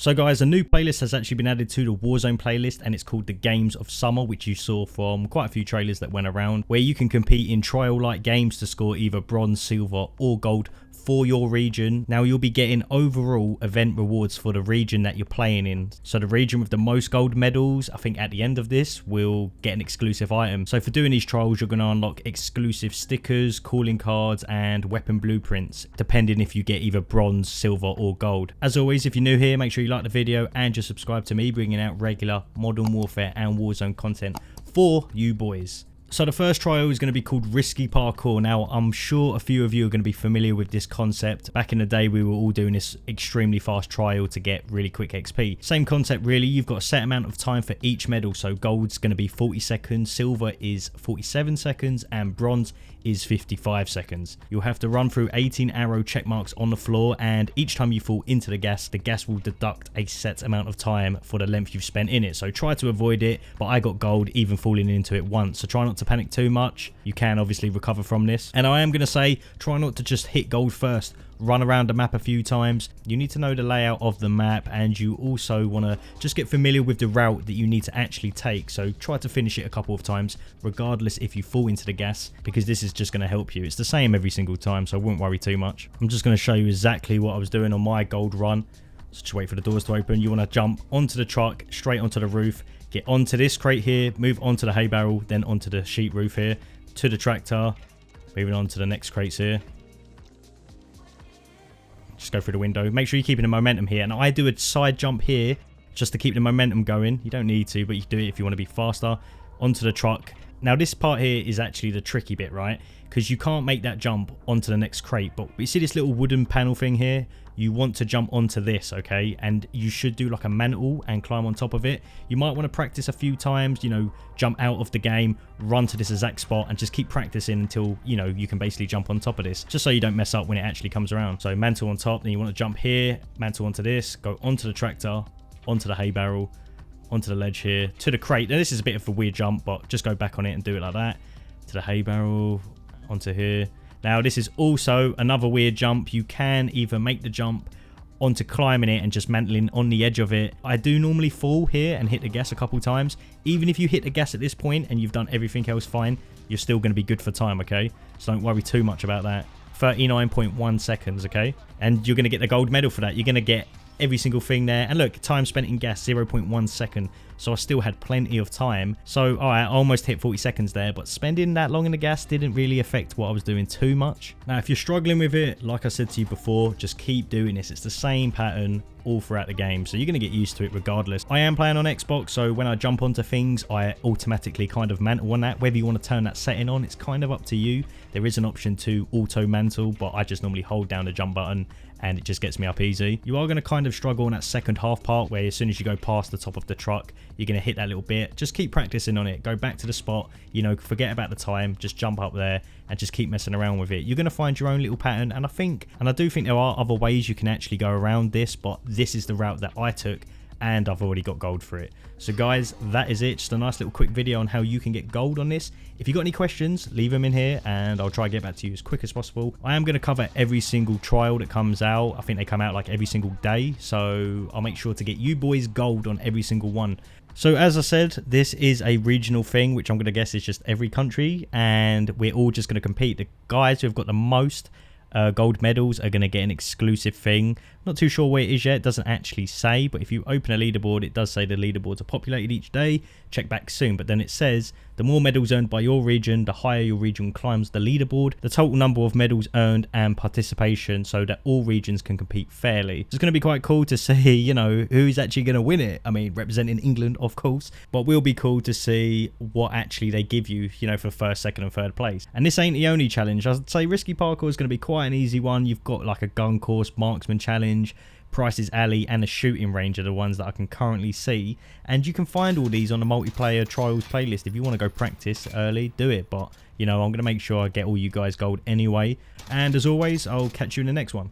So guys, a new playlist has actually been added to the Warzone playlist, and it's called the Games of Summer, which you saw from quite a few trailers that went around, where you can compete in trial-like games to score either bronze, silver or gold for your region. Now you'll be getting overall event rewards for the region that you're playing in. So the region with the most gold medals, I think at the end of this, will get an exclusive item. So for doing these trials, you're going to unlock exclusive stickers, calling cards and weapon blueprints, depending if you get either bronze, silver or gold. As always, if you're new here, make sure you like the video and just subscribe to me, bringing out regular Modern Warfare and Warzone content for you boys. So the first trial is going to be called Risky Parkour. Now, I'm sure a few of you are going to be familiar with this concept. Back in the day, we were all doing this extremely fast trial to get really quick XP. Same concept really. You've got a set amount of time for each medal. So gold's going to be 40 seconds, silver is 47 seconds, and bronze is 55 seconds. You'll have to run through 18 arrow check marks on the floor, and each time you fall into the gas will deduct a set amount of time for the length you've spent in it. So try to avoid it, but I got gold even falling into it once. So try not to panic too much. You can obviously recover from this. And I am going to say, try not to just hit gold first. Run around the map a few times. You need to know the layout of the map, and you also want to just get familiar with the route that you need to actually take. So try to finish it a couple of times, regardless if you fall into the gas, because this is just going to help you. It's the same every single time, so I wouldn't worry too much. I'm just going to show you exactly what I was doing on my gold run. So just wait for the doors to open. You want to jump onto the truck, straight onto the roof, get onto this crate here, move onto the hay barrel, then onto the sheet roof here, to the tractor, moving on to the next crates here. Just go through the window. Make sure you're keeping the momentum here. And I do a side jump here just to keep the momentum going. You don't need to, but you can do it if you want to be faster. Onto the truck. Now this part here is actually the tricky bit, right? Because you can't make that jump onto the next crate. But you see this little wooden panel thing here? You want to jump onto this, okay? And you should do like a mantle and climb on top of it. You might want to practice a few times, you know, jump out of the game, run to this exact spot, and just keep practicing until, you know, you can basically jump on top of this, just so you don't mess up when it actually comes around. So mantle on top, then you want to jump here, mantle onto this, go onto the tractor, onto the hay barrel, onto the ledge here, to the crate. Now this is a bit of a weird jump, but just go back on it and do it like that. To the hay barrel, onto here. Now this is also another weird jump. You can either make the jump onto climbing it and just mantling on the edge of it. I do normally fall here and hit the gas a couple times. Even if you hit the gas at this point and you've done everything else fine, you're still going to be good for time, okay? So don't worry too much about that. 39.1 seconds, okay? And you're going to get the gold medal for that. You're going to get every single thing there. And look, time spent in gas, 0.1 second. So I still had plenty of time. So I almost hit 40 seconds there, but spending that long in the gas didn't really affect what I was doing too much. Now, if you're struggling with it, like I said to you before, just keep doing this. It's the same pattern all throughout the game, so you're going to get used to it regardless. I am playing on Xbox, so when I jump onto things, I automatically kind of mantle on that. Whether you want to turn that setting on, it's kind of up to you. There is an option to auto mantle, but I just normally hold down the jump button and it just gets me up easy. You are going to kind of struggle on that second half part, where as soon as you go past the top of the truck, you're going to hit that little bit. Just keep practicing on it. Go back to the spot, you know, forget about the time, just jump up there and just keep messing around with it. You're going to find your own little pattern, and I do think there are other ways you can actually go around this, but this is the route that I took, and I've already got gold for it. So guys, that is it. Just a nice little quick video on how you can get gold on this. If you got any questions, leave them in here and I'll try to get back to you as quick as possible. I am going to cover every single trial that comes out. I think they come out like every single day, so I'll make sure to get you boys gold on every single one. So as I said, this is a regional thing, which I'm going to guess is just every country, and we're all just going to compete. The guys who have got the most gold medals are going to get an exclusive thing. Not too sure where it is yet. It doesn't actually say, but if you open a leaderboard, it does say the leaderboards are populated each day. Check back soon. But then it says the more medals earned by your region, the higher your region climbs the leaderboard. The total number of medals earned and participation, so that all regions can compete fairly. It's going to be quite cool to see, you know, who's actually going to win it. I mean, representing England, of course, but will be cool to see what actually they give you, you know, for first, second and third place. And this ain't the only challenge. I'd say Risky Parkour is going to be quite an easy one. You've got like a gun course, marksman challenge, Price's Alley and a shooting range are the ones that I can currently see, and you can find all these on the multiplayer trials playlist. If you want to go practice early, do it, but you know, I'm going to make sure I get all you guys gold anyway, and as always, I'll catch you in the next one.